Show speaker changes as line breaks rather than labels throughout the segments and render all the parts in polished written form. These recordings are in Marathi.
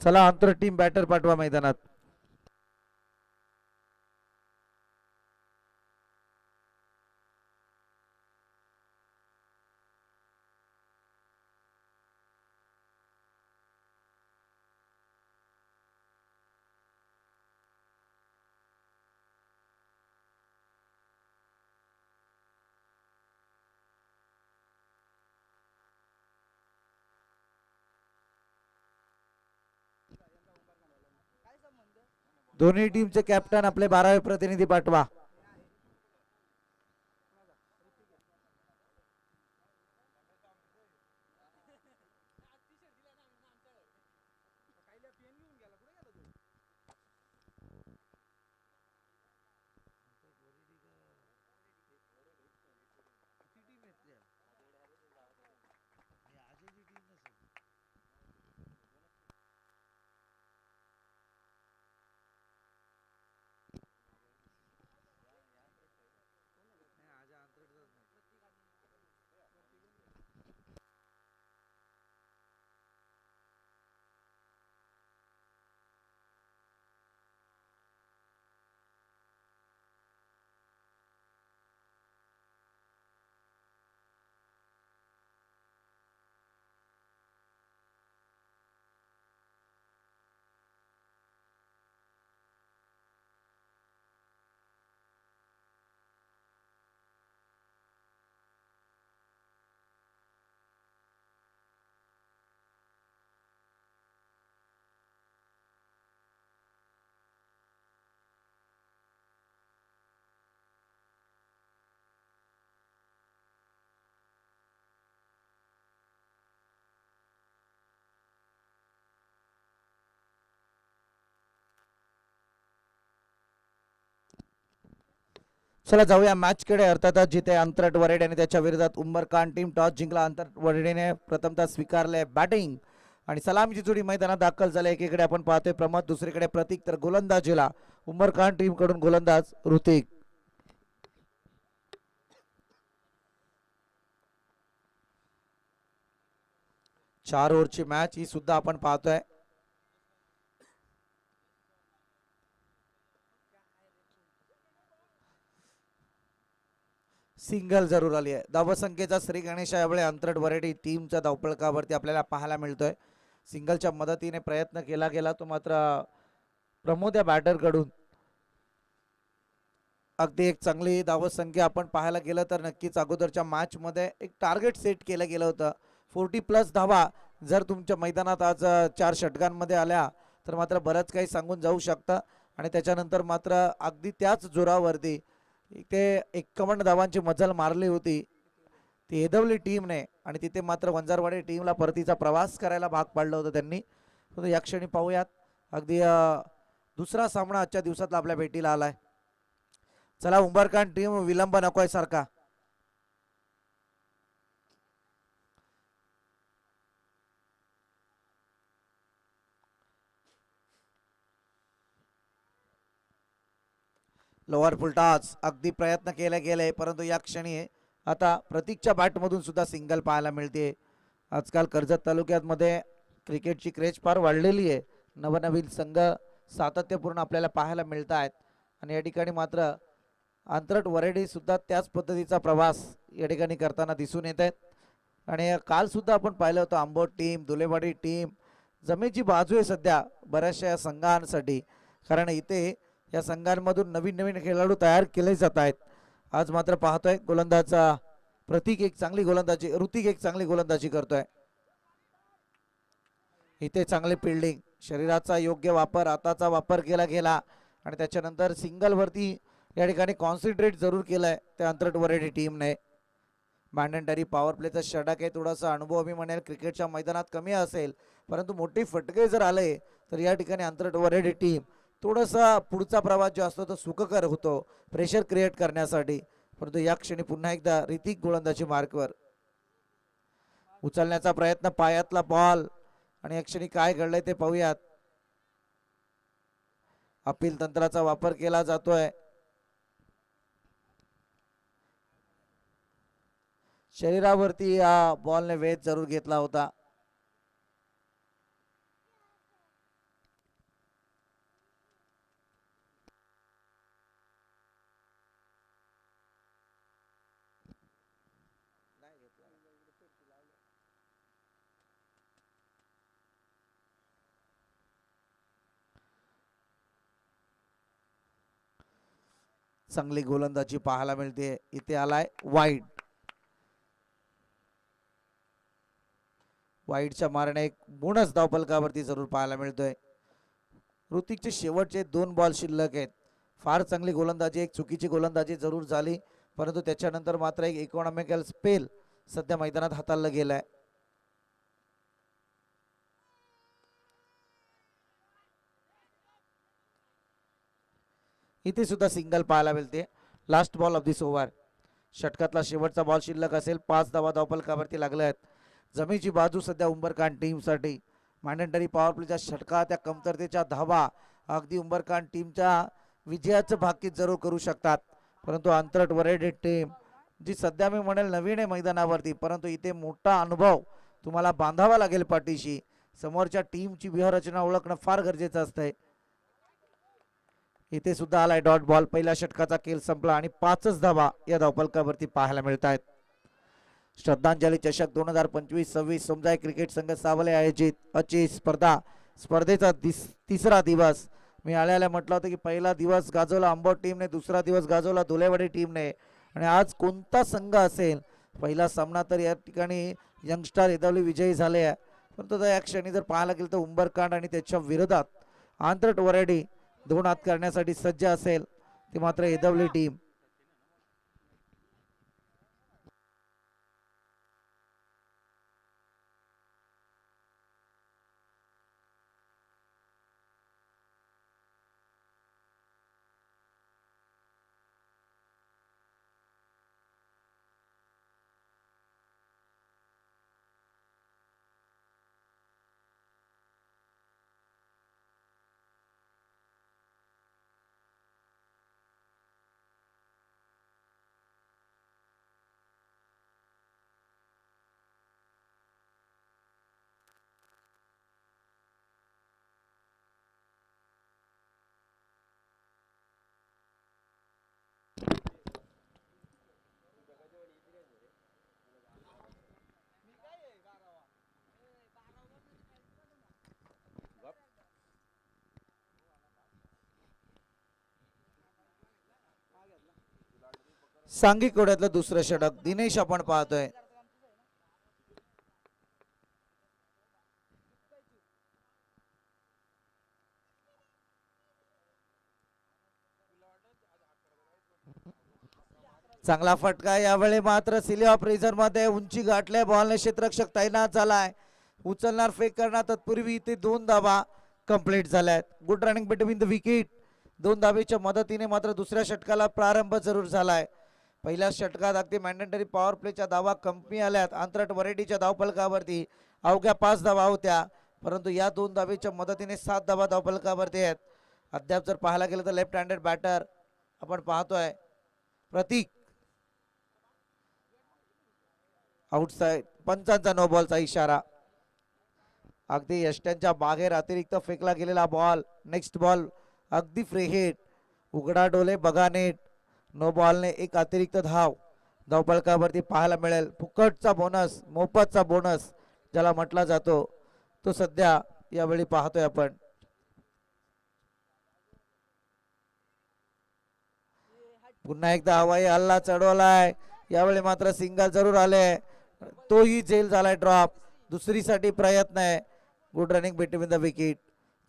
चला आंतर टीम बॅटर पाठवा मैदानात. दोन्ही टीमचे कॅप्टन आपले 12वे प्रतिनिधी पाठवा. चला जाऊया मॅच कडे. अर्थातच जिथे अंतरट वरेड आणि त्याच्या विरोधात उंबरखान टीम टॉस जिंकला. अंतरट वरेडेने प्रथमतः स्वीकारले बॅटिंग आणि सलामीची जोडी मैदानात दाखल झाले. एकीकडे आपण पाहतोय प्रमोद, दुसरीकडे प्रतीक, तर गोलंदाजीला उंबरखान टीम कडून गोलंदाज ऋतिक. 4 ओव्हरची मॅच ही सुद्धा आपण पाहतोय. सिंगल जरूर आली आहे. धावसंख्येचा श्री गणेश यावेळी अंतरट वरेडी टीमच्या धावफलकावरती आपल्याला पाहायला मिळतोय. सिंगलच्या मदतीने प्रयत्न केला गेला तो मात्र प्रमोद या बॅटर कडून अगदी एक चांगली धावसंख्या आपण पाहायला गेलं तर नक्कीच अगोदरच्या मॅच मध्ये एक टार्गेट सेट केलं गेलं होतं 40+ धावा. जर तुमच्या मैदानात आज 4 षटकांमध्ये आल्या तर मात्र बरंच काही सांगून जाऊ शकतं. आणि त्याच्यानंतर मात्र अगदी त्याच जोरावरती ते 51 धावांची मजल मारली होती ती एदवली टीमने आणि तिथे मात्र वंजारवाडी टीमला परतीचा प्रवास करायला भाग पाडलं होतं त्यांनी. या क्षणी पाहूयात अगदी दुसरा सामना आजच्या दिवसातला आपल्या भेटीला आलाय. चला उंबरखान टीम विलंब नकोय सारखा. लोअर फुलटॉस अगदी प्रयत्न केले गेले परंतु या क्षणी आता प्रतीकच्या बॅटमधून सुद्धा सिंगल पाहायला मिळते. आजकाल कर्जत तालुक्यामध्ये क्रिकेटची क्रेज फार वाढलेली आहे. नवनवीन संघ सातत्यपूर्ण आपल्याला पाहायला मिळत आहेत आणि या ठिकाणी मात्र अंतरट वरेडी सुद्धा त्याच पद्धतीचा प्रवास या ठिकाणी करताना दिसून येत आहेत. आणि काल सुद्धा आपण पाहिलं होतं आंबोट टीम, धुलेवाडी टीम जमेची बाजू आहे सध्या बऱ्याचशा या संघांसाठी. कारण इथे या संघांमधून नवीन नवीन खेळाडू तयार केले जात आहेत. आज मात्र पाहतोय गोलंदाजा प्रतीक एक चांगली गोलंदाजी, ऋतिक एक चांगली गोलंदाजी करतोय. इथे चांगली फिल्डिंग, शरीराचा योग्य वापर, हाताचा वापर केला गेला आणि त्याच्यानंतर सिंगल वरती या ठिकाणी कॉन्सन्ट्रेट जरूर केलाय त्या अंतरट वरेडी टीमने. मॅन्डेटरी पॉवर प्लेचा षटक आहे. थोडासा अनुभव मी म्हणेल क्रिकेटच्या मैदानात कमी असेल परंतु मोठी फटके जर आले तर या ठिकाणी अंतरट वरेडी टीम थोडासा पुढचा प्रवास जो असतो तो सुखकर होतो प्रेशर क्रिएट करण्यासाठी. परंतु या क्षणी पुन्हा एकदा ऋतिक गोलंदाजी मार्कवर उचलण्याचा प्रयत्न, पायातला बॉल आणि या क्षणी काय घडलंय ते पाहूयात. अपील तंत्राचा वापर केला जातोय. शरीरावरती या बॉलने वेध जरूर घेतला होता. चांगली गोलंदाजी पाहायला मिळते. इथे आलाय वाईड. वाईडच्या मारणे एक बोनस धावफलकावरती जरूर पाहायला मिळतोय. ऋतिकचे शेवटचे 2 बॉल शिल्लक आहेत. फार चांगली गोलंदाजी, एक चुकीची गोलंदाजी जरूर झाली, परंतु त्याच्यानंतर मात्र एक इकॉनॉमिकल स्पेल सध्या मैदानात हाताळला गेलाय. इथे सुद्धा सिंगल पाहायला मिळते. Last ball of this over. षटकातला शेवटचा बॉल शिल्लक असेल. 5 धावा धावफलकावरती लागल्या आहेत. जमेची बाजू सध्या उंबरकांड टीमसाठी. मॅन्डेटरी पॉवर प्लेच्या षटकात त्या कमतरतेच्या धावा अगदी उंबरकांड टीमच्या विजयाचं भाकीत जरूर करू शकतात. परंतु अंतरट वरेड टीम जी सध्या मी म्हणेल नवीन आहे मैदानावरती, परंतु इथे मोठा अनुभव तुम्हाला बांधावा लागेल पाठीशी. समोरच्या टीमची व्यूहरचना ओळखणं फार गरजेचं असतंय. इथे सुद्धा आलाय डॉट बॉल. पहिल्या षटकाचा खेळ संपला आणि 5च धावा या धावफलकावरती पाहायला मिळत आहेत. श्रद्धांजली चषक 2025-26 समजाय क्रिकेट संघ सावले आयोजित अची स्पर्धेचा तिसरा दिवस. मी आल्याला म्हटलं होतं की पहिला दिवस गाजवला आंबोट टीमने, दुसरा दिवस गाजवला धुलेवाडी टीमने, आणि आज कोणता संघ असेल पहिला सामना तर या ठिकाणी यंगस्टार एदवली विजयी झाले आहे. परंतु या क्षणी जर पाहायला गेलं तर उंबरकांड आणि त्याच्या विरोधात आंतरट वरेडी 2 हात करण्यासाठी सज्ज असेल ती मात्र एदवली टीम. सांघिक कोड्यातलं दुसरं षटक दिनेश आपण पाहतोय. चांगला फटका. यावेळी मात्र सिली ऑफ रिझर्व मध्ये उंची गाठल्या. बॉलने क्षेत्ररक्षक तैनात झालाय. उचलणार फेक करणार तत्पूर्वी इथे 2 धावा कंप्लीट झाल्यात. Good running between the wicket. 2 धावेच्या मदतीने मात्र दुसऱ्या षटकाला प्रारंभ जरूर झालाय. पहिल्या षटकात अगदी मॅन्डेटरी पॉवर प्लेच्या धावा कमी आल्यात. अंतरट वरेडीच्या धावफलकावरती अवघ्या 5 धावा होत्या, परंतु या 2 धावेच्या मदतीने 7 धावा धावफलकावरती आहेत. अद्याप जर पाहायला गेलं तर लेफ्ट हँडेड बॅटर आपण पाहतोय प्रतीक. आउटसाइड. पंचांचा नो बॉलचा इशारा. अगदी यष्ट्यांच्या बाहेर अतिरिक्त फेकला गेलेला बॉल. नेक्स्ट बॉल अगदी फ्री हिट. उघडा डोले बघा नेट. नो बॉलने एक अतिरिक्त धाव धावफलकावरती पाहायला मिळेल. फुकटचा बोनस, मोफतचा बोनस ज्याला म्हटला जातो, तो सध्या यावेळी पाहतोय आपण. पुन्हा एकदा हवाई हल्ला चढवलाय. यावेळी मात्र सिंगल जरूर आले, तोही झेल झालाय ड्रॉप. दुसरीसाठी प्रयत्न आहे. Good running between the wicket.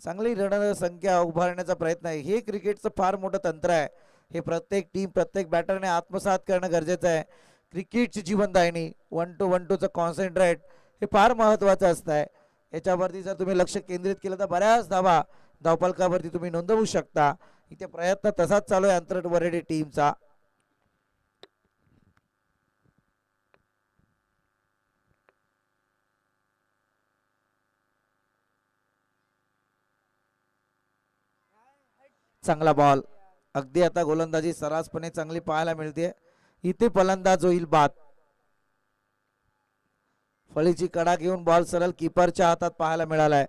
चांगली रणसंख्या उभारण्याचा प्रयत्न आहे. हे क्रिकेटचं फार मोठं तंत्र आहे. हे प्रत्येक टीम प्रत्येक बॅटरने आत्मसात करणं गरजेचं आहे. क्रिकेटची जीवनदायिनी 1-2-1-2चं कॉन्सन्ट्रेट हे फार महत्त्वाचं असतं. याच्यावरती जर तुम्ही लक्ष केंद्रित केलं तर बऱ्याच धावा धावफलकावरती तुम्ही नोंदवू शकता. इथे प्रयत्न तसाच चालू आहे अंतरट वरेडी टीमचा. चांगला बॉल. अगदी आता गोलंदाजी सर्रासपणे चांगली पाहायला मिळते. इथे फलंदाज होईल बाद. फळीची कडा घेऊन बॉल सरळ कीपरच्या हातात पाहायला मिळालाय.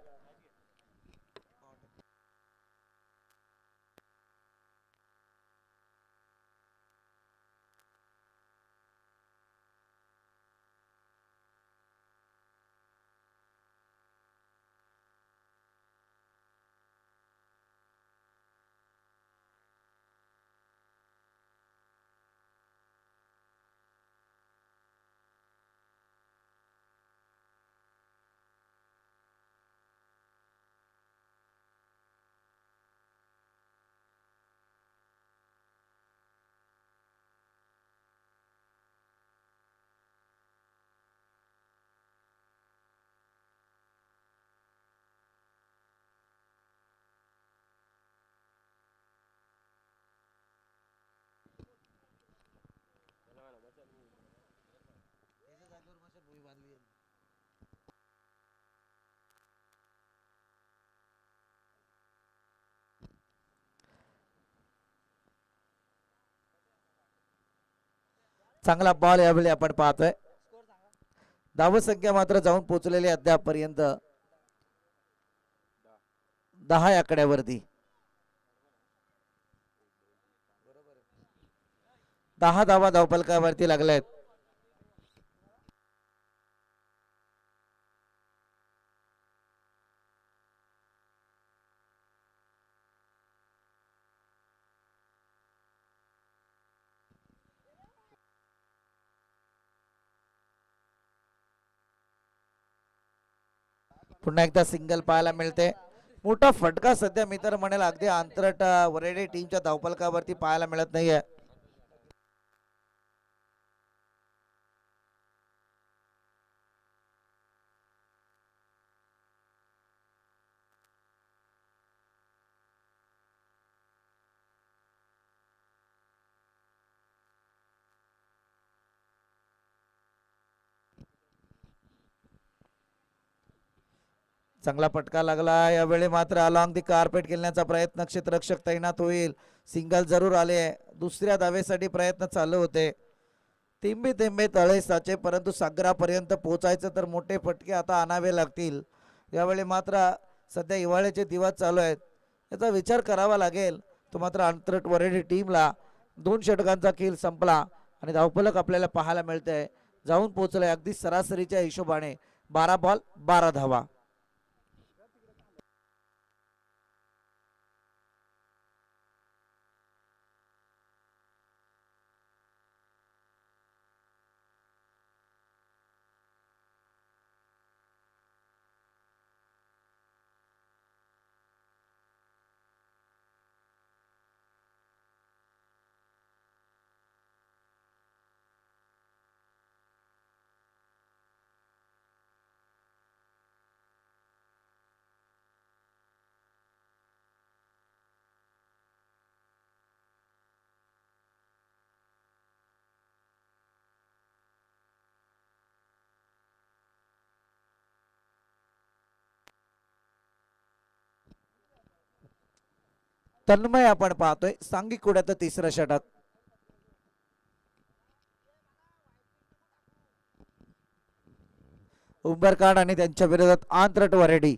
चांगला बॉल यावेळी आपण पाहतोय. धावसंख्या मात्र जाऊन पोहोचलेली अद्यापपर्यंत 10 आकड्यावरती. 10 धावा धावफलकावरती लागल्यात. पुन्हा एकदा सिंगल पाहायला मिळते. मोठा फटका सध्या मी तर म्हणेल अगदी अंतरट वरेडे टीमच्या धावफलकावरती पाहायला मिळत नाहीये. चांगला फटका लागला. यावेळी मात्र अलॉंग दी कार्पेट खेळण्याचा प्रयत्न, क्षेत्ररक्षक तैनात होईल. सिंगल जरूर आले. दुसऱ्या धावेसाठी प्रयत्न चालू होते. थेंबे थेंबे तळे साचे, परंतु सागरापर्यंत पोहोचायचं तर मोठे फटके आता आणावे लागतील. यावेळी मात्र सध्या हिवाळ्याचे दिवस चालू आहेत, याचा विचार करावा लागेल. तो मात्र अंतरट वरेडी टीमला 2 षटकांचा खेळ संपला आणि धावफलक आपल्याला पाहायला मिळतंय जाऊन पोहोचलंय अगदी सरासरीच्या हिशोबाने 12 बॉल 12 धावा. तन्मय आपण पाहतोय सांगी कुड्यात तिसरं षटक. उंबरकाड आणि त्यांच्या विरोधात आंतरट वरेडी.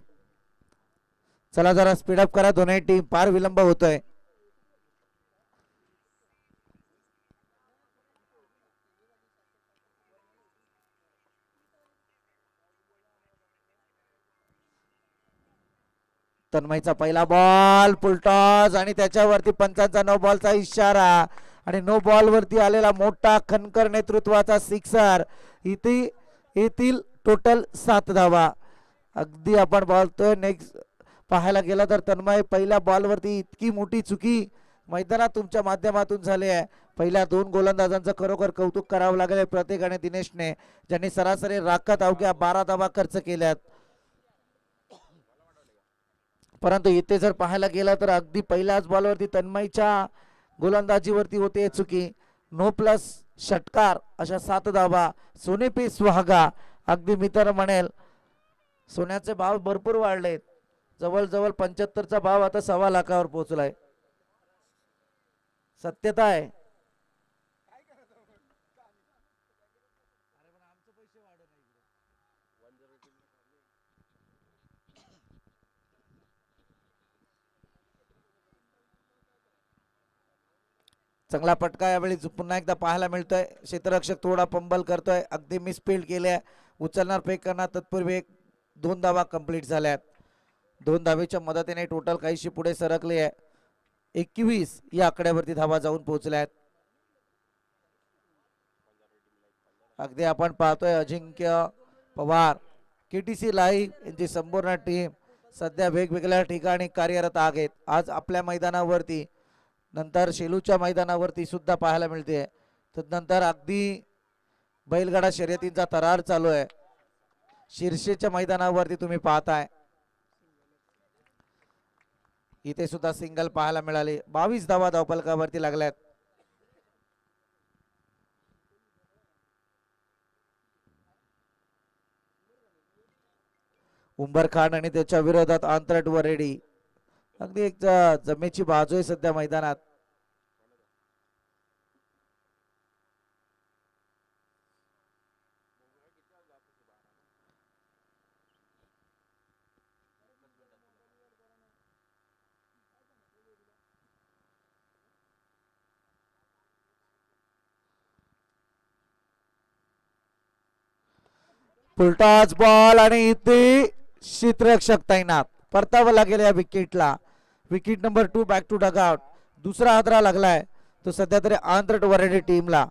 चला जरा स्पीडअप करा, दोन्ही टीम फार विलंब होतोय. तन्मयचा पहिला बॉल फुलटॉस आणि त्याच्यावरती पंचांचा नो बॉलचा इशारा आणि नो बॉल वरती आलेला मोठा खनकर नेतृत्वाचा सिक्सर. इथे येथील टोटल 7 धावा. अगदी आपण बोलतोय नेक्स्ट पाहायला गेला तर तन्मय पहिल्या बॉलवरती इतकी मोठी चुकी मैदानात तुमच्या माध्यमातून झाली आहे. पहिल्या 2 गोलंदाजांचं खरोखर कौतुक करावं लागेल प्रत्येक आणि दिनेशने, ज्यांनी सरासरी राखत अवघ्या 12 धावा खर्च केल्यात. परंतु इथे जर पाहायला गेला तर अगदी पहिल्याच बॉलवरती तन्मयच्या गोलंदाजीवरती होते चुकी. नो प्लस षटकार अशा 7 धावा. सोने पे सुहागा. अगदी मी तर म्हणेल सोन्याचे भाव भरपूर वाढलेत. जवळजवळ 75चा भाव आता 1.25 लाखावर पोहोचलाय. सत्यता आहे. चांगला फटका यावेळी पुन्हा एकदा पाहायला मिळतोय. क्षेत्ररक्षक थोडा पंबल करतोय. अगदी मिसफिल्ड केल्या. उचलणार फेक करणार तत्पूर्वी 2 धावा कंप्लीट झाल्यात. 2 धावेच्या मदतीने टोटल काहीशी पुढे सरकले आहे. 21 या आकड्यावरती धावा जाऊन पोहोचल्यात. अगदी आपण पाहतोय अजिंक्य पवार, KTC लाईव्ह यांची संपूर्ण टीम सध्या वेगवेगळ्या ठिकाणी कार्यरत आहेत. आज आपल्या मैदानावरती, नंतर शेलूच्या मैदानावरती सुद्धा पाहायला मिळते. तदनंतर अगदी बैलगाडा शर्यतींचा थरार चालू आहे. शिर्षेच्या मैदानावरती तुम्ही पाहताय इथे सुद्धा सिंगल पाहायला मिळाले. 22 धावा धावफलकावरती लागल्यात. उंबर खान आणि त्याच्या विरोधात आंतरट वरेडी. अगदी एक जमेची बाजू आहे सध्या मैदानात. फुलटॉस बॉल आणि इथे क्षेत्ररक्षक तैनात. परतावं लागेल या विकेटला. Wicket number 2 back to dugout. दुसरा हादरा लागलाय तो सध्या तरी आंतरट वरेडी टीमला.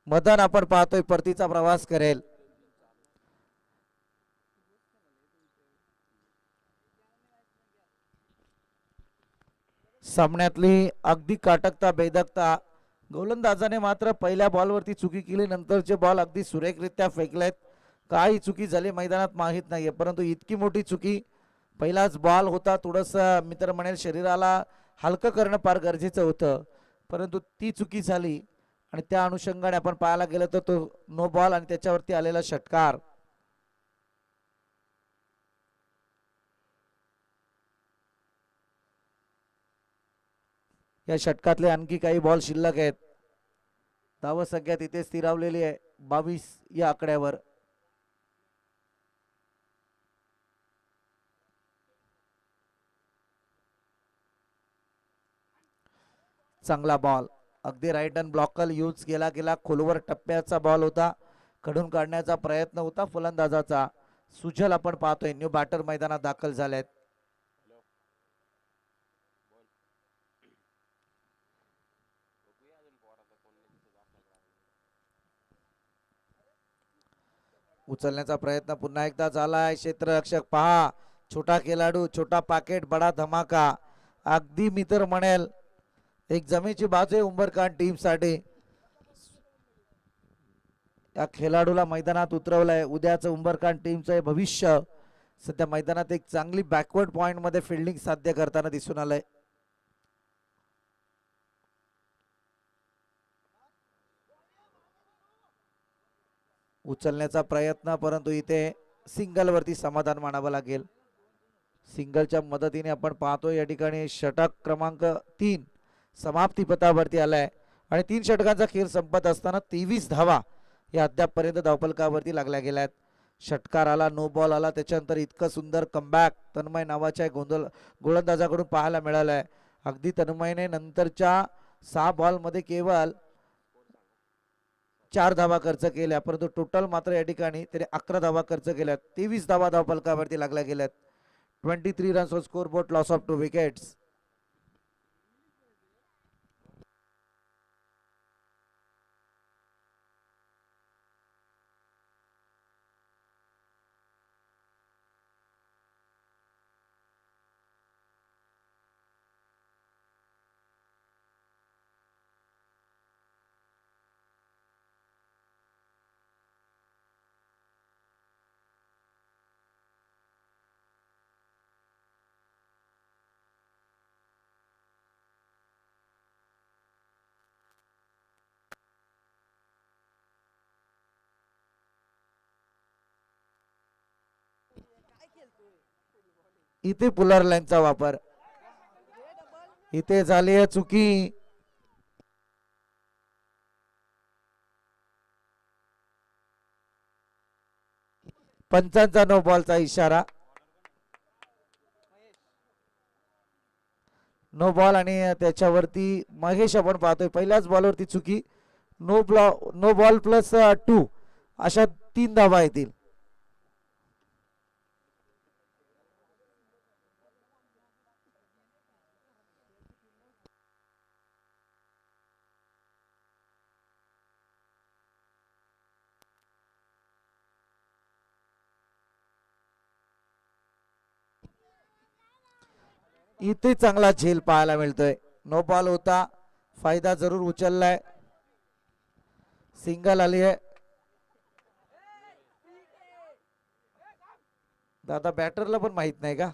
मदन आपण पाहतोय परतीचा प्रवास करेल. सामन्यातली अगदी काटकता बेदकता. गोलंदाजाने मात्र पहिल्या बॉलवरती चुकी केली, नंतरचे बॉल अगदी सुरेखरित्या फेकलेत. काही चुकी झाली मैदानात माहीत नाहीये, परंतु इतकी मोठी चुकी. पहिलाच बॉल होता, थोडस मित्र म्हणेल शरीराला हलकं करणं फार गरजेचं होतं, परंतु ती चुकी झाली. आणि त्या अनुषंगाने आपण पाहायला गेलं तर तो नो बॉल आणि त्याच्यावरती आलेला षटकार. या षटकातले आणखी काही बॉल शिल्लक आहेत. धावसंख्या तिथे स्थिरावलेली आहे 22 या आकड्यावर. चांगला बॉल, अगदी राईट हँड ब्लॉकल यूज केला गेला. खोलवर टप्प्याचा बॉल होता, कडून काढण्याचा प्रयत्न होता फलंदाजाचा. सुजल आपण पाहतोय न्यू बॅटर मैदानात दाखल झालेत. उचलण्याचा प्रयत्न पुन्हा एकदा झालाय. क्षेत्ररक्षक पहा, छोटा खेळाडू, छोटा पाकेट, बडा धमाका. अगदी मित्र म्हणेल एक जमेची बाजू आहे उंबरखान टीम साठी. या खेळाडूला मैदानात उतरवलंय. उद्याचं उंबरखान टीमचं भविष्य सध्या मैदानात एक चांगली बॅकवर्ड पॉइंट मध्ये फिल्डिंग साध्य करताना दिसून आलंय. उचलण्याचा प्रयत्न, परंतु इथे सिंगल वरती समाधान मानावं लागेल. सिंगलच्या मदतीने आपण पाहतोय या ठिकाणी षटक क्रमांक 3 समाप्ती पथावरती आलाय. आणि 3 षटकांचा खेळ संपत असताना 23 धावा या अद्यापपर्यंत धावफलकावरती लागल्या गेल्यात. षटकार आला, नो बॉल आला, त्याच्यानंतर इतकं सुंदर कमबॅक तन्मय नावाच्या गोलंदाजाकडून पाहायला मिळालंय. अगदी तन्मयने नंतरच्या 6 बॉलमध्ये केवळ 4 धावा खर्च केल्या, परंतु टोटल मात्र या ठिकाणी त्याने 11 धावा खर्च केल्यात. 23 धावा धावफलकावरती लागल्या गेल्यात. 23 runs on score board, loss of 2 wickets. इथे पुलर लाईनचा वापर, इथे झाली आहे चुकी. पंचांचा नो बॉलचा इशारा. नो बॉल आणि त्याच्यावरती महेश आपण पाहतोय पहिल्याच बॉलवरती चुकी. नो बॉल प्लस 2 अशा 3 धावा येतील. इथे चांगला झेल पाहायला मिळतोय. नो बॉल होता, फायदा जरूर उचललाय. सिंगल आली आहे. दादा बॅटरला पण माहित नाही का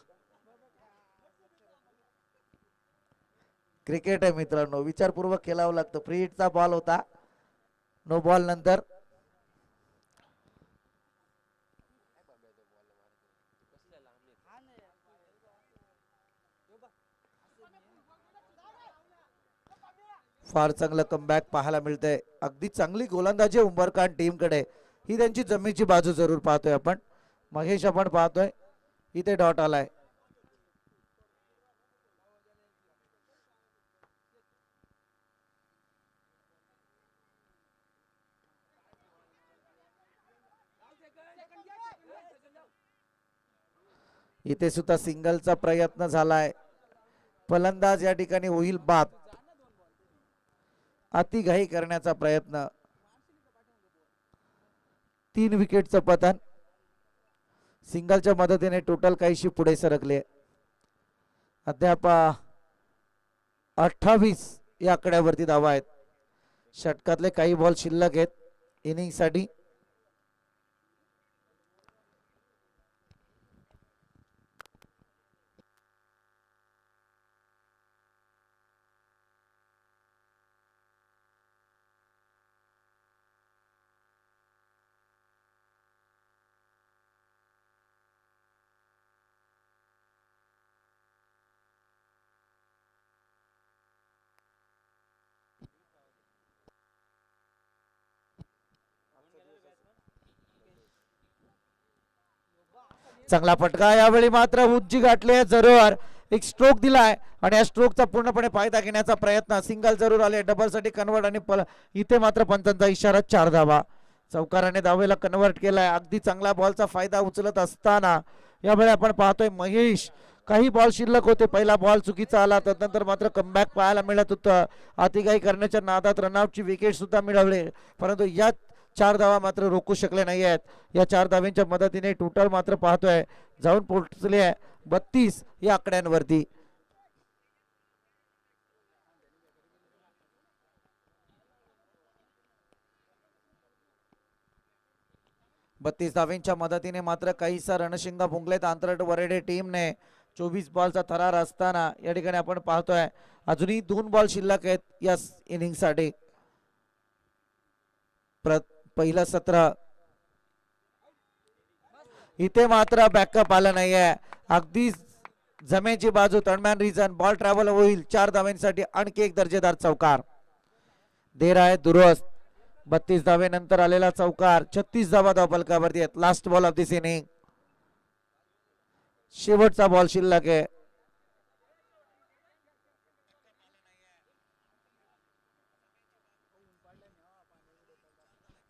क्रिकेट आहे मित्रांनो, विचारपूर्वक खेळावं लागतं. फ्री हिटचा बॉल होता. नो बॉल नंतर फार चांगलं कमबॅक पाहायला मिळतंय. अगदी चांगली गोलंदाजी उंबरखान टीमकडे. ही त्यांची जमेची बाजू जरूर पाहतोय आपण. महेश आपण पाहतोय इथे डॉट आलाय. इथे सुद्धा सिंगलचा प्रयत्न झालाय. फलंदाज या ठिकाणी होईल बाद. अतिघाई करण्याचा प्रयत्न. 3 विकेटचं पतन. सिंगलच्या मदतीने टोटल काहीशी पुढे सरकले. अद्याप 28 या आकड्यावरती धावा आहेत. षटकातले काही बॉल शिल्लक आहेत इनिंग साठी. चांगला फटका. यावेळी मात्र उंची गाठली आहे जरूर. एक स्ट्रोक दिलाय आणि या स्ट्रोकचा पूर्णपणे फायदा घेण्याचा प्रयत्न. सिंगल जरूर आले. डबल साठी कन्वर्ट आणि इथे मात्र पंचांचा इशारा. 4 धावा. चौकाराने धावेला कन्वर्ट केलाय. अगदी चांगला बॉलचा फायदा उचलत असताना यावेळी आपण पाहतोय महेश. काही बॉल शिल्लक होते. पहिला बॉल चुकीचा आला. त्यानंतर मात्र कमबॅक पाहायला मिळत होतं. अतिघाई करण्याच्या नादात रनआउटची विकेट सुद्धा मिळवली. परंतु या 4 धावा मात्र रोखू शकले नाही आहेत. या 4 धाव्यांच्या मदतीने टोटल मात्र पाहतोय जाऊन पोहोचले आहे 32 या आकड्यांवरती. बत्तीस धाव्यांच्या मदतीने मात्र काहीसा रणशिंगा भुंकलेत आंतरट वरेडे टीमने. 24 बॉलचा थरार असताना या ठिकाणी आपण पाहतोय अजूनही 2 बॉल शिल्लक आहेत या इनिंग साठी. पहिलं सत्र. इथे मात्र बॅकअप आलं नाहीये. अगदी जमेची बाजू. तडमॅन रिझन. बॉल ट्रॅव्हल होईल. 4 धाव्यांसाठी आणखी एक दर्जेदार चौकार. देर आहे दुरुस्त. 32 धावेनंतर आलेला चौकार. 36 धावा धावफलकावरती आहेत. Last ball of this inning. शेवटचा बॉल शिल्लक आहे.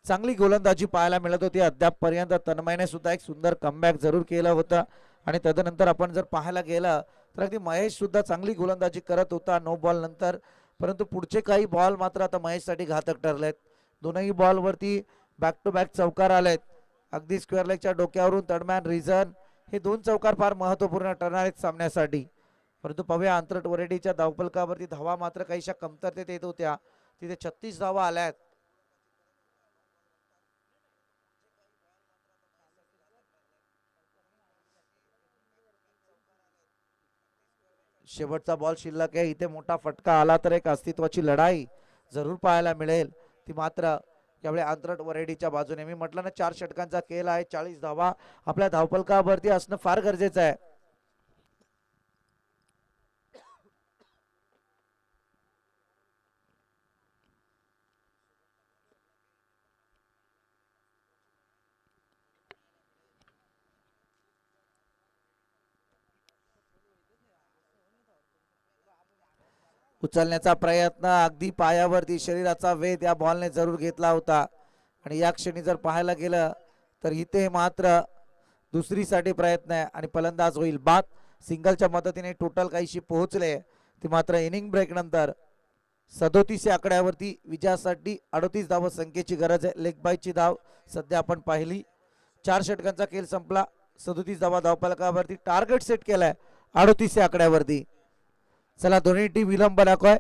चांगली गोलंदाजी पाहायला मिळत होती अद्याप पर्यंत. तन्मयने सुद्धा एक सुंदर कमबॅक जरूर केलं होतं आणि तदनंतर आपण जर पाहायला गेलं तर अगदी महेश सुद्धा चांगली गोलंदाजी करत होता नो बॉल नंतर. परंतु पुढचे काही बॉल मात्र आता महेशसाठी घातक ठरलेत. दोनही बॉलवरती बॅक टू बॅक चौकार आलेत. अगदी स्क्वेअर लेगच्या डोक्यावरून तडमॅन रिझन. हे 2 चौकार फार महत्वपूर्ण ठरणार आहेत सामन्यासाठी. परंतु पाहूया आंतरट वरेडीच्या धावफलकावरती धावा मात्र काहीशा कमतरतेत येत होत्या. तिथे 36 धावा आल्यात. शेवटचा बॉल शिल्लक आहे. इथे मोठा फटका आला तर एक अस्तित्वाची लढाई जरूर पाहायला मिळेल. ती मात्र यावेळी आंतरट वरेडीच्या बाजूने. मी म्हटलं ना 4 षटकांचा खेळ आहे. 40 धावा आपल्या धावफलकावरती असणं फार गरजेचं आहे. उचलण्याचा प्रयत्न. अगदी पायावरती शरीराचा वेध या बॉलने जरूर घेतला होता आणि या क्षणी जर पाहायला गेलं तर इथे मात्र दुसरीसाठी प्रयत्न आहे आणि फलंदाज होईल बाद. सिंगलच्या मदतीने टोटल काहीशी पोहोचले. ती मात्र इनिंग ब्रेक नंतर 37 या आकड्यावरती विजयासाठी 38 धाव संख्येची गरज आहे. लेग बायची धाव सध्या आपण पाहिली. 4 षटकांचा खेळ संपला. 37 धावा धावफलकावरती. टार्गेट सेट केलाय 38 या आकड्यावरती. चला दोन्ही टीम विलंब दाखवाय.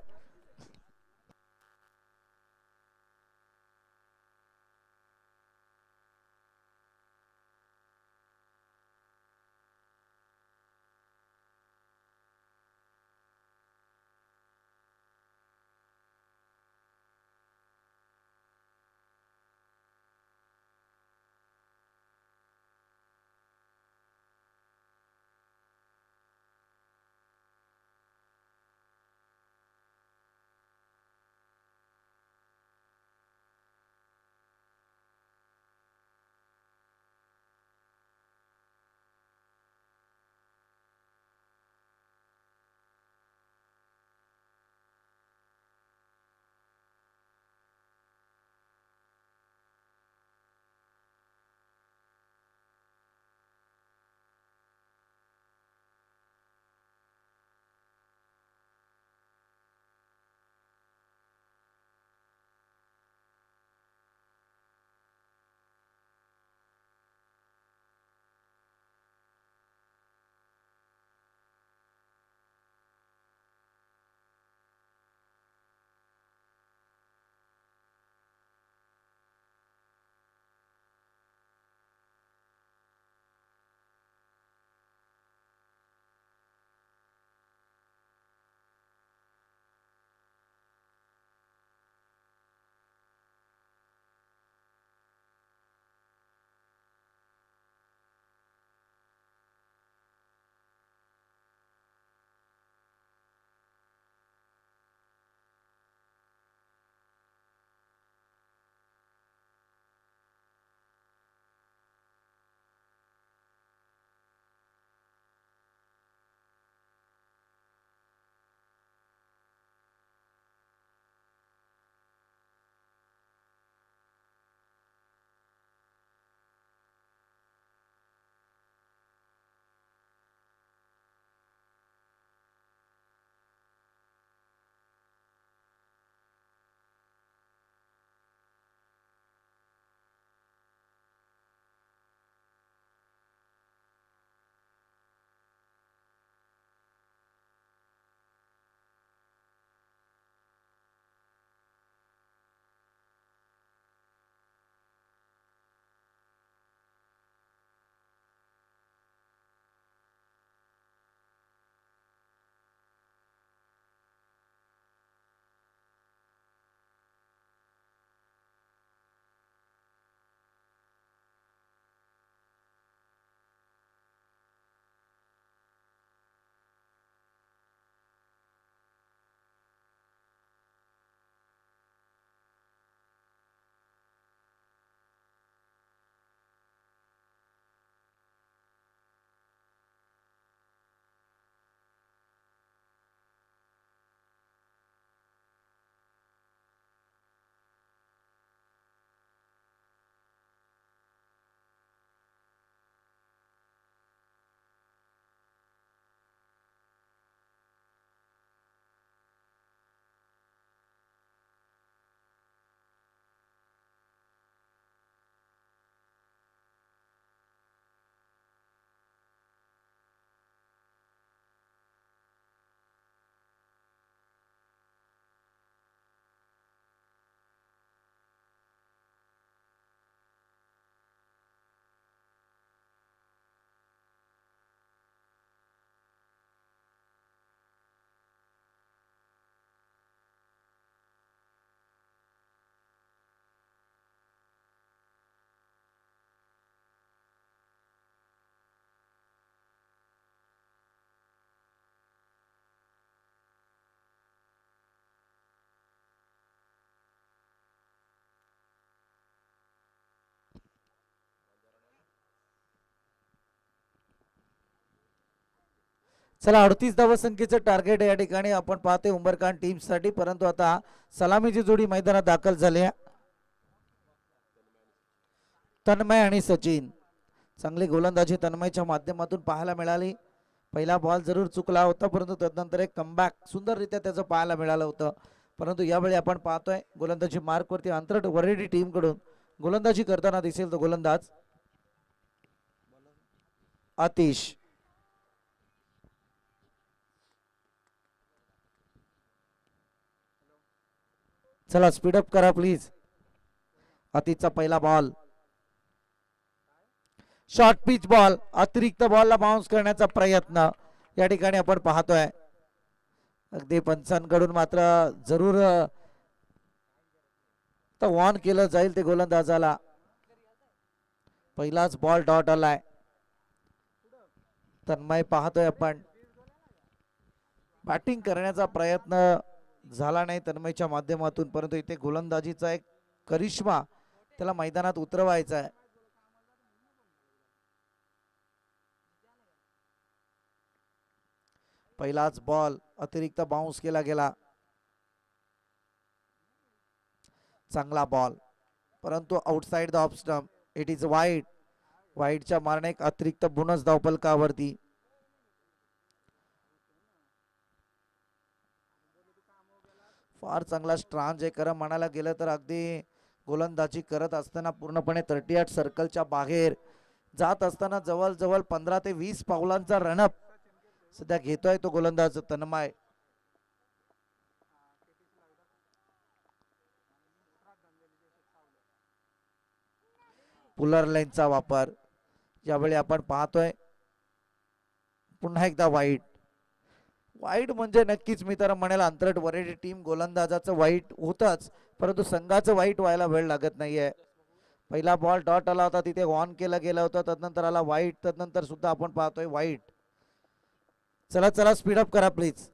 चला 38 धावसंख्येचं टार्गेट या ठिकाणी आपण पाहते उंबरकांड टीम साठी, परंतु आता सलामीची जोडी मैदानात दाखल झाली आहे. तन्मय आणि सचिन, चांगली गोलंदाजी तन्मयच्या माध्यमातून पाहायला मिळाली. पहिला बॉल जरूर चुकला होता, परंतु तदनंतर एक कमबॅक सुंदररित्या त्याचं पाहायला मिळालं होतं. परंतु यावेळी आपण पाहतोय गोलंदाजी मार्कवरती अंतरट वरेडी टीम कडून गोलंदाजी करताना दिसेल तो गोलंदाज आतिश. चला स्पीडअप करा प्लीज. आतिशचा पहिला बॉल शॉर्ट पिच बॉल, अतिरिक्त बॉलला बाउन्स करण्याचा प्रयत्न या ठिकाणी आपण पाहतोय. अगदी पंचांकडून मात्र जरूर वॉर्न केलं जाईल ते गोलंदाजाला. पहिलाच बॉल डॉट आलाय. तन्मय पाहतोय आपण, बॅटिंग करण्याचा प्रयत्न झाला नाही तन्मयच्या माध्यमातून, परंतु इथे गोलंदाजीचा एक करिश्मा त्याला मैदानात उतरवायचा आहे. पहिलाच बॉल अतिरिक्त बाउन्स केला गेला. चांगला बॉल, परंतु outside the off stump, it is wide. वाईडच्या मारणे एक अतिरिक्त बोनस धावफलकावरती. फार चांगला स्ट्रांज आहे खरं म्हणायला गेलं तर. अगदी गोलंदाजी करत असताना पूर्णपणे 38 सर्कलच्या बाहेर जात असताना जवळजवळ 15 ते 20 पावलांचा रनअप सध्या घेतोय तो गोलंदाज तन्मय. पुलर लाईनचा वापर यावेळी आपण पाहतोय. पुन्हा एकदा वाईट. वाईट म्हणजे नक्कीच मी तर म्हणेल अंतरट वरेडी टीम गोलंदाजाचं वाईट होतच, परंतु संघाचं वाईट व्हायला वेळ लागत नाहीये. पहिला बॉल डॉट आला होता, तिथे ऑन केला गेला होता, तदनंतर आला वाईट, तदनंतर सुद्धा आपण पाहतोय वाईट. चला चला स्पीडअप करा प्लीज.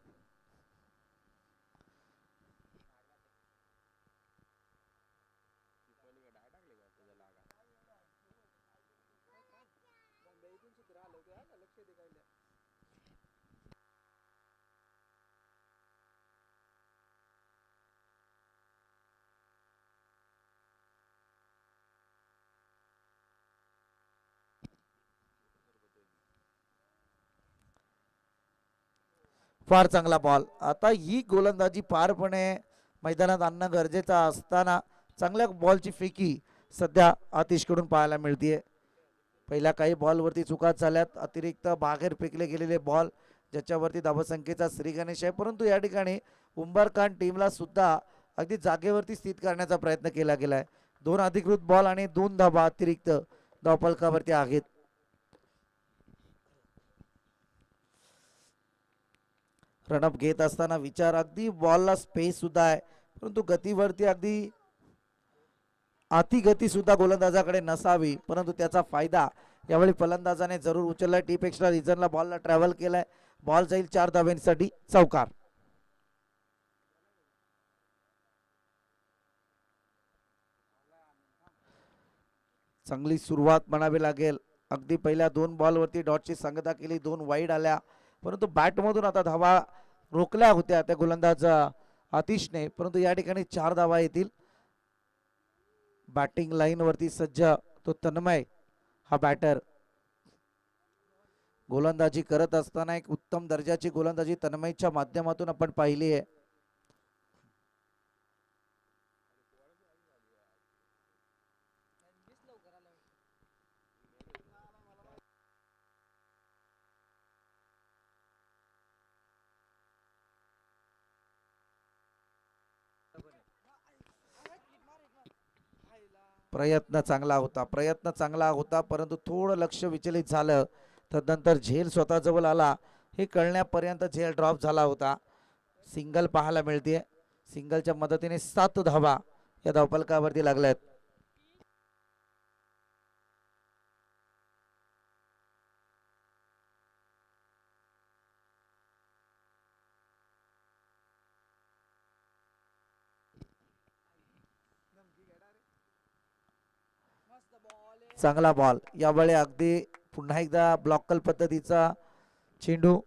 फार चांगला बॉल. आता ही गोलंदाजी पारपणे मैदानात आणणं गरजेचं असताना चांगल्या बॉलची फेकी सध्या आतिशकडून पाहायला मिळतीये. पहिल्या काही बॉलवरती चुका झाल्यात, अतिरिक्त बाहेर फेकले गेलेले बॉल ज्याच्यावरती धावसंख्येचा श्रीगणेश आहे, परंतु या ठिकाणी उंबरकांड टीमला सुद्धा अगदी जागेवरती स्थित करण्याचा प्रयत्न केला गेलाय. 2 अधिकृत बॉल आणि 2 धावा अतिरिक्त धावफलकावरती आहेत. रनअप घेत असताना विचार, अगदी बॉलला स्पेस सुद्धा आहे, परंतु गतीवरती अगदी अति गती सुद्धा गोलंदाजाकडे नसावी, परंतु त्याचा फायदा यावेळी फलंदाजाने जरूर उचललाय. टीप एक्स्ट्रा रिझनला बॉलला ट्रॅव्हल केलाय. बॉल जाईल 4 धाव्यांसाठी चौकार. चांगली सुरुवात म्हणावी लागेल. अगदी पहिल्या 2 बॉलवरती डॉटची सांगता केली, 2 वाईड आल्या, परंतु बॅटमधून आता धावा रोखल्या होत्या त्या गोलंदाज आतिशने, परंतु या ठिकाणी 4 धावा येतील. बॅटिंग लाईन वरती सज्ज तो तन्मय हा बॅटर. गोलंदाजी करत असताना एक उत्तम दर्जाची गोलंदाजी तन्मयच्या माध्यमातून आपण पाहिली आहे. प्रयत्न चांगला होता, परंतु थोडं लक्ष विचलित झालं. तदनंतर झेल स्वतःजवळ आला हे कळण्यापर्यंत झेल ड्रॉप झाला होता. सिंगल पाहायला मिळते. सिंगलच्या मदतीने 7 धावा या धावफलकावरती लागल्यात. चांगला बॉल यावेळी अगदी पुन्हा एकदा ब्लॉकल पद्धतीचा चेंडू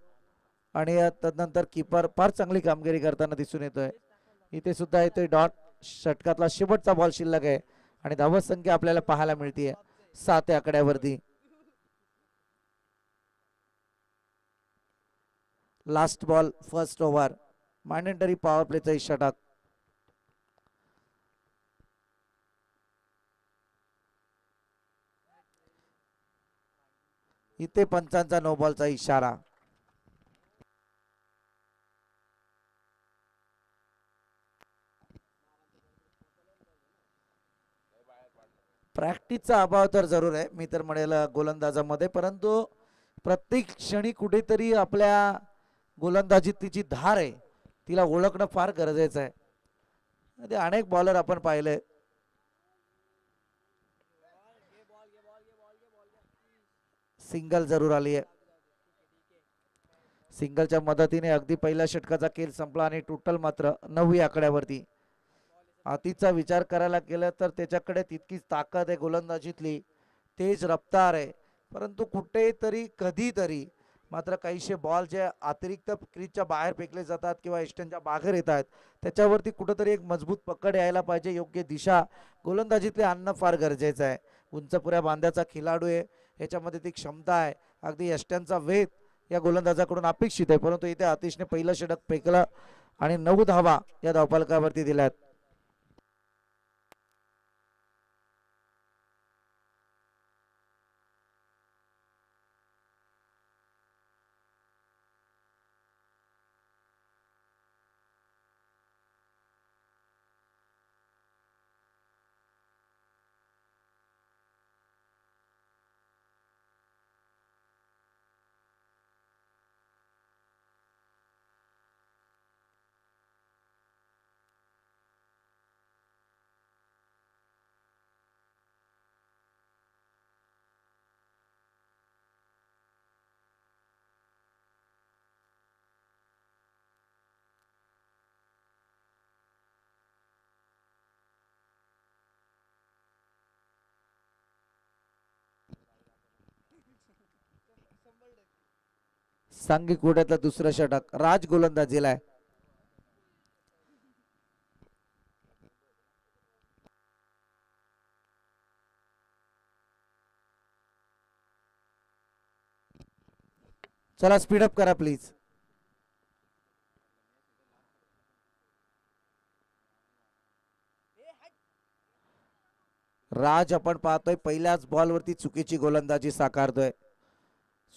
आणि तदनंतर कीपर फार चांगली कामगिरी करताना दिसून येतोय. इथे सुद्धा येतोय डॉट. षटकातला शेवटचा बॉल शिल्लक आहे आणि धावत संख्या आपल्याला पाहायला मिळते 7 आकड्यावरती. Last ball first over. Mandatory power प्लेचा षटक. इथे पंचांचा नो बॉलचा इशारा. प्रॅक्टिसचा अभाव तर जरूर आहे मी तर म्हणेल गोलंदाजामध्ये, परंतु प्रत्येक क्षणी कुठेतरी आपल्या गोलंदाजीत तिची धार आहे तिला ओळखणं फार गरजेचं आहे. अनेक बॉलर आपण पाहिले सिंगल जरूर आली आहे. सिंगलच्या मदतीने अगदी पहिल्या षटकाचा खेळ संपला आणि टोटल मात्र 9 आकड्यावरती. अतिचा विचार करायला गेलं तर त्याच्याकडे तितकीच ताकद आहे गोलंदाजीतली, तेज रफ्तार आहे, परंतु कुठेतरी कधीतरी मात्र काहीशे बॉल जे अतिरिक्त क्रीजच्या बाहेर फेकले जातात किंवा एस्टनच्या बाहेर येतात त्याच्यावरती कुठेतरी एक मजबूत पकड यायला पाहिजे. योग्य दिशा गोलंदाजीतले आणणं फार गरजेचं आहे. उंचपुऱ्या बांध्याचा खेळाडू आहे, याच्यामध्ये ती क्षमता आहे. अगदी एस्टनचा वेध या गोलंदाजाकडून अपेक्षित आहे, परंतु इथे आतिशने पहिलं षटक फेकलं आणि 9 धावा या धावफलकावरती दिल्यात. सांघिक घोड्यातलं दुसरं षटक राज गोलंदाजीला आहे. चला स्पीडअप करा प्लीज. राज आपण पाहतोय पहिल्याच बॉलवरती चुकीची गोलंदाजी साकारतोय.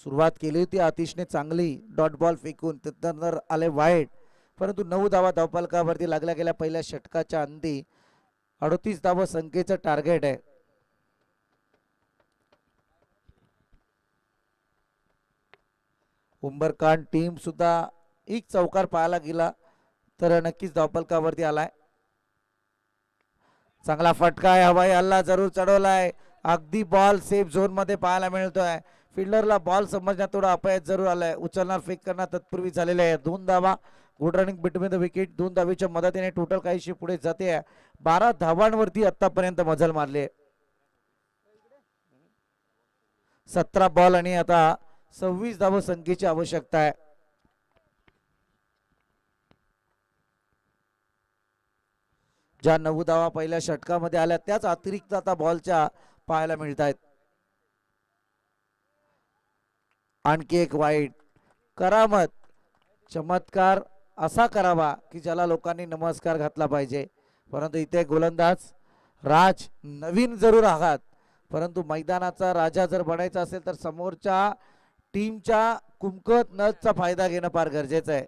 सुरुवात केली होती आतिशने चांगली डॉट बॉल फेकून, त्यानंतर आले वाईट, परंतु 9 धावा धावफलकावरती लागल्या गेल्या पहिल्या षटकाच्या अंती. 38 धावा संख्येचं टार्गेट आहे. उंबरकांड टीम सुद्धा एक चौकार पाहायला गेला तर नक्कीच धावफलकावरती आलाय. चांगला फटका आहे, हवाई हल्ला जरूर चढवलाय. अगदी बॉल सेफ झोन मध्ये पाहायला मिळतोय. फिल्डरला बॉल समजण्यात थोडा अपयश जरूर आलाय. उचलणार फेक करणार तत्पूर्वी झालेले आहे. 2 धावा. Good running between the wicket. 2 धावेच्या मदतीने टोटल काहीशी पुढे जाते. 12 धावांवरती आतापर्यंत मजल मारली. 17 बॉल आणि आता 26 धाव संख्येची आवश्यकता आहे. ज्या 9 धावा पहिल्या षटकामध्ये आल्या त्याच अतिरिक्त आता बॉलच्या पाहायला मिळत आहेत. आणखी एक वाईट. करामत चमत्कार असा करावा की ज्याला लोकांनी नमस्कार घातला पाहिजे, परंतु इथे गोलंदाज राज नवीन जरूर आहात, परंतु मैदानाचा राजा जर बनायचा असेल तर समोरच्या टीमच्या कुमकत नजचा फायदा घेणं फार गरजेचं आहे.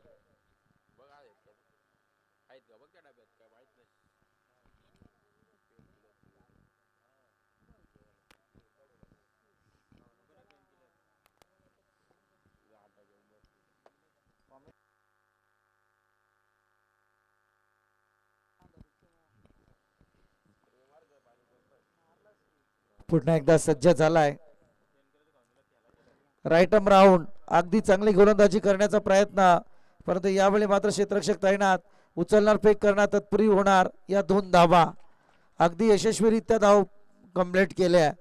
पुन्हा एकदा सज्ज झालाय. Right arm round. अगदी चांगली गोलंदाजी करण्याचा प्रयत्न, परंतु यावेळी मात्र क्षेत्ररक्षक तैनात. उचलणार फेक करणार तत्पूर्वी होणार या 2 धावा. अगदी यशस्वीरित्या धाव कंप्लीट केल्या.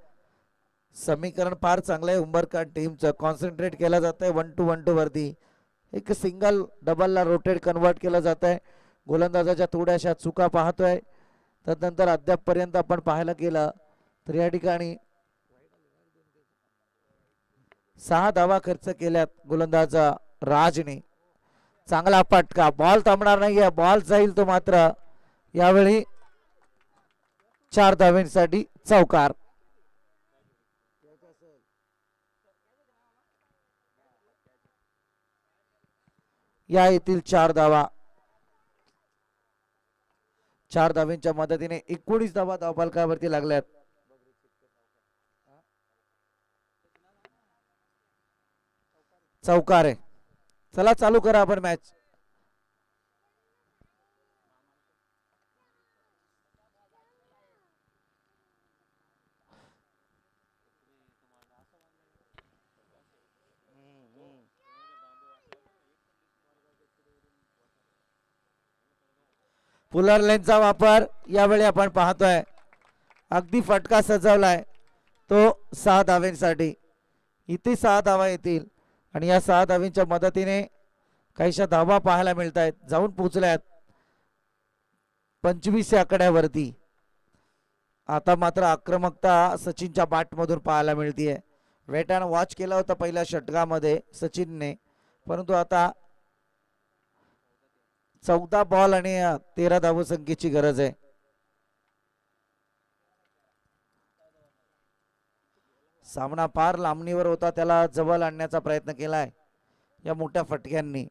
समीकरण फार चांगलं आहे उंबरकांड टीमचं. कॉन्सन्ट्रेट केलं जात आहे 1-2 वरती. एक सिंगल डबलला रोटेट कन्वर्ट केलं जात आहे. गोलंदाजाच्या थोड्याशा चुका पाहतोय. तदनंतर अद्यापपर्यंत आपण पाहायला गेलं तर या ठिकाणी 6 धावा खर्च केल्यात गोलंदाज राजने. चांगला फटका, बॉल थांबणार नाहीये, बॉल जाईल तो मात्र यावेळी 4 धावांसाठी चौकार. या येथील 4 धावा. 4 धावांच्या मदतीने 19 धावा धावफलकावरती लागल्यात. चौकार आहे. चला चालू करा आपण मॅच. पुलर लेनचा वापर यावेळी आपण पाहतोय. अगदी फटका सजवलाय तो 6 धावांसाठी. इथे 6 धावा येतील आणि या 6 धावांच्या मदतीने काहीशा धावा पाहायला मिळत आहेत. जाऊन पोहोचल्यात 25 आकड्यावरती. आता मात्र आक्रमकता सचिनच्या बॅटमधून पाहायला मिळतीये. वेटानं वॉच केला होता पहिल्या षटकामध्ये सचिनने, परंतु आता 14 बॉल आणि 13 धावसंख्येची गरज आहे. सामना फार लांबणीवर होता, त्याला जवळ आणण्याचा प्रयत्न केलाय या मोठ्या फटक्यांनी.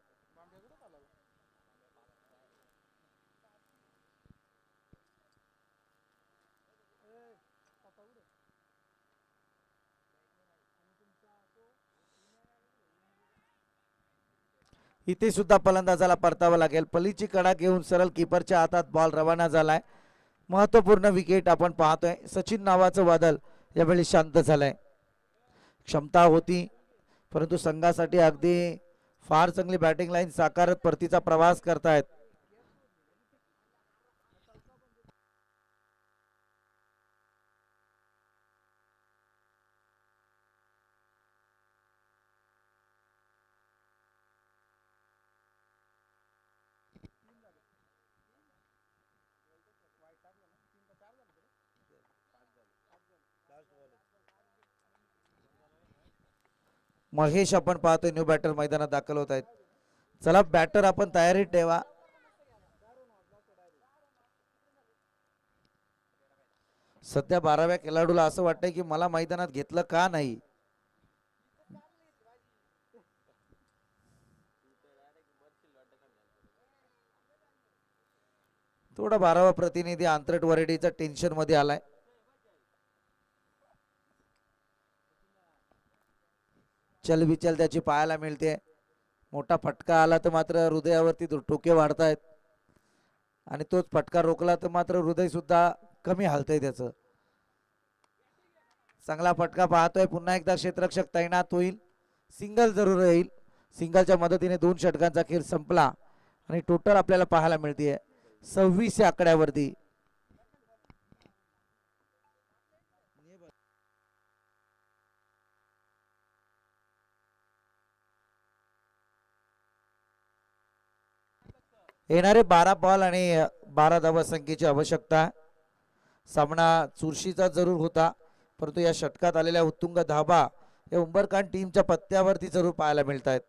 इथे सुद्धा फलंदाजाला परतावं लागेल. पलीची कडा घेऊन सरळ कीपरच्या हातात बॉल रवाना झालाय. महत्वपूर्ण विकेट आपण पाहतोय. सचिन नावाचं वादळ यावेळी शांत झालंय. क्षमता होती परंतु संघासाठी अगदी फार चांगली बॅटिंग लाईन साकारत परतीचा प्रवास करतायत. महेश आपण पाहतोय न्यू बॅटर मैदानात दाखल होत आहेत. चला बॅटर आपण तयारीत ठेवा. सध्या 12व्या खेळाडूला असं वाटतंय की मला मैदानात घेतलं का नाही. थोडा 12वा प्रतिनिधी आंतरट वरेडीचा टेन्शन मध्ये आलाय. चलबिचल त्याची पाहायला मिळते. मोठा फटका आला तर मात्र हृदयावरती ठोके वाढतायत आणि तोच फटका रोखला तर मात्र हृदय सुद्धा कमी हालतंय त्याचं. चांगला फटका पाहतोय. पुन्हा एकदा क्षेत्ररक्षक तैनात होईल. सिंगल जरूर येईल. सिंगलच्या मदतीने 2 षटकांचा खेळ संपला आणि टोटल आपल्याला पाहायला मिळते 26 आकड्यावरती. येणारे 12 बॉल आणि 12 धावा संख्येची आवश्यकता. सामना चुरशीचा जरूर होता परंतु या षटकात आलेल्या उत्तुंग धाबा या उंबरखान टीमच्या पत्त्यावरती जरूर पाहायला मिळत आहेत.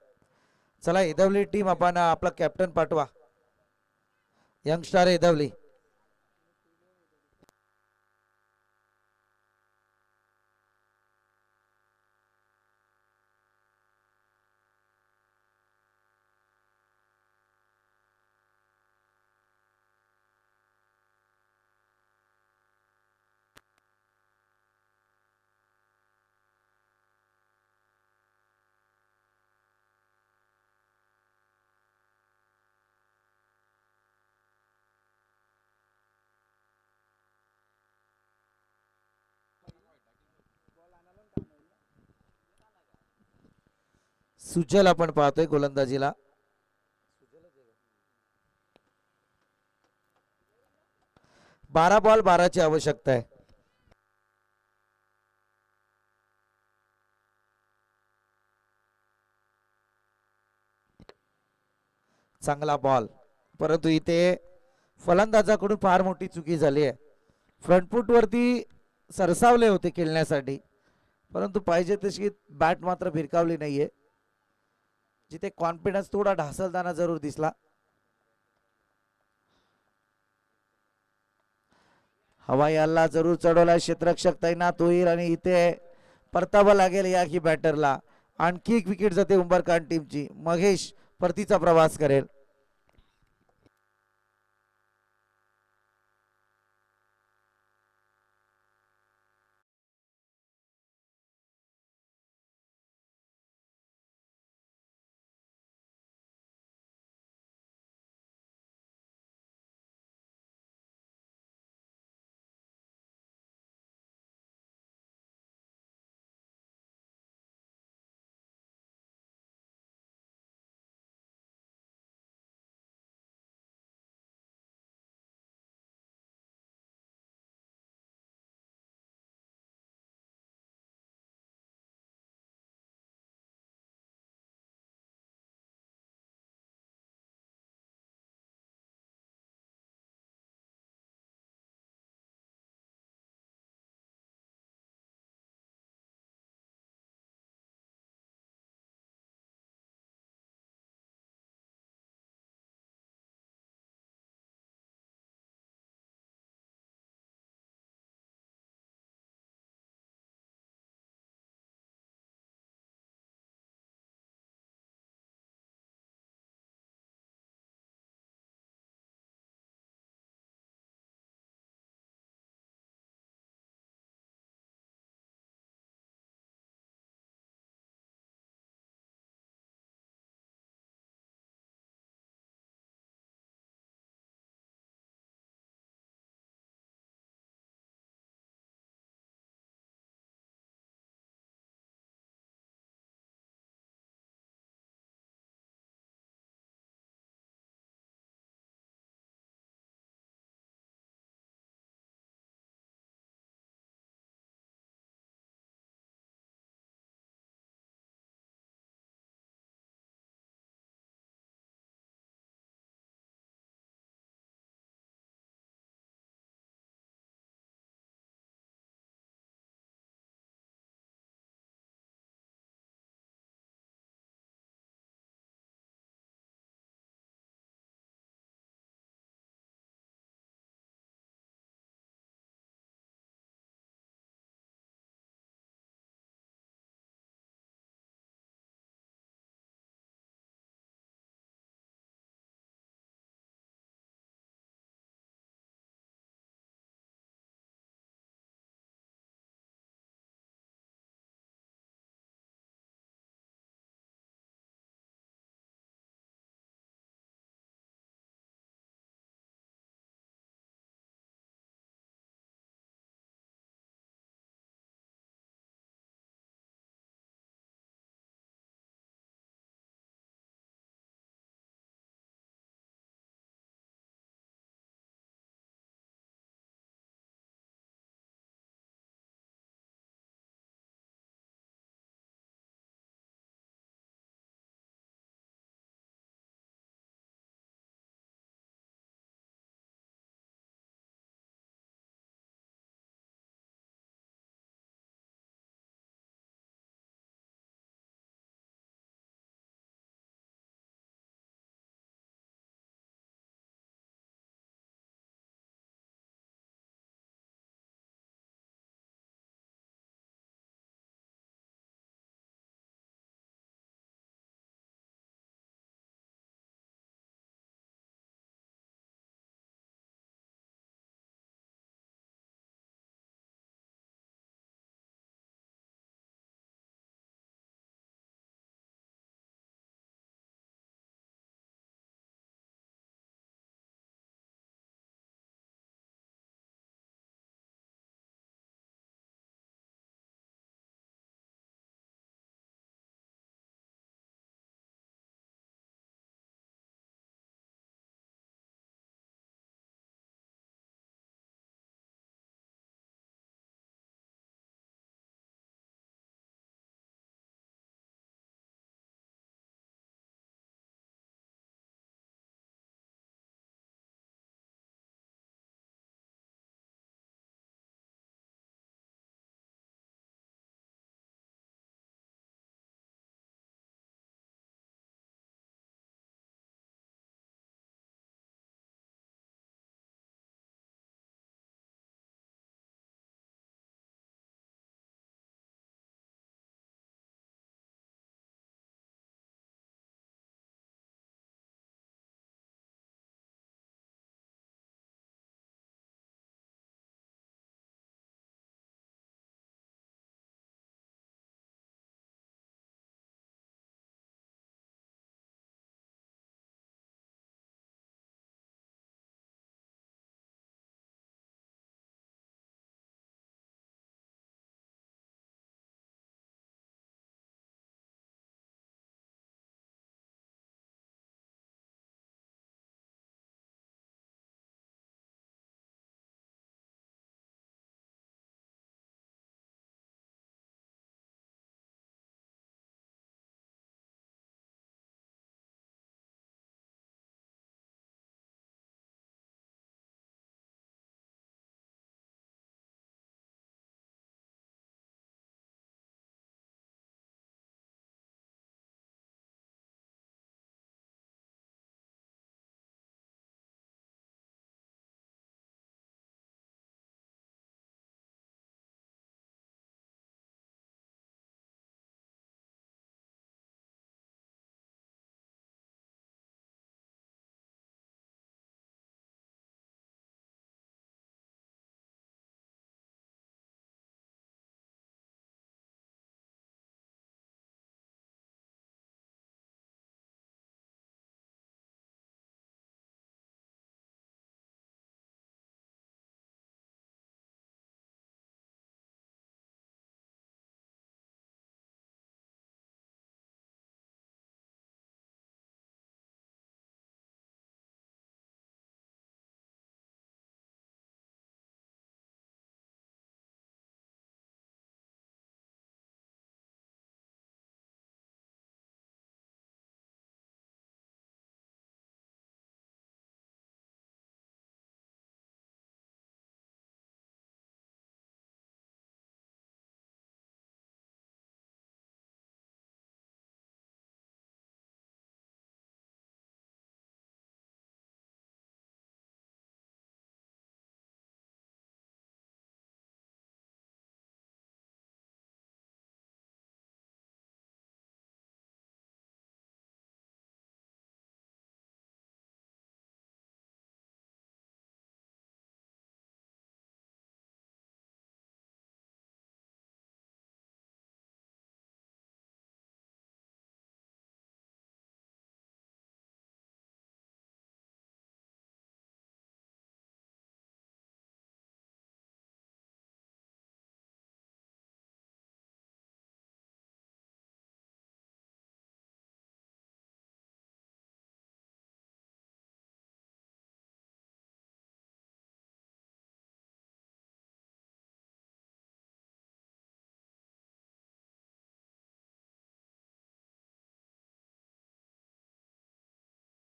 चला एदवली टीम आपण आपला कॅप्टन पाठवा. यंगस्टार एदवली. सुजल आपण पाहतोय गोलंदाजीला. 12 बॉल 12 ची आवश्यकता आहे. चांगला बॉल, परंतु इथे फलंदाजाकडून फार मोठी चुकी झाली आहे. फ्रंटफूट वरती सरसावले होते खेळण्यासाठी, परंतु पाहिजे तशी बॅट मात्र भिरकावली नाहीये. जिथे कॉन्फिडन्स थोडा ढासळताना जरूर दिसला. हवाई हल्ला जरूर चढवला, क्षेत्ररक्षक तैनात होईल आणि इथे परतावा लागेल या की बॅटरला. आणखी एक विकेट जाते उंबरकांड टीमची. महेश परतीचा प्रवास करेल.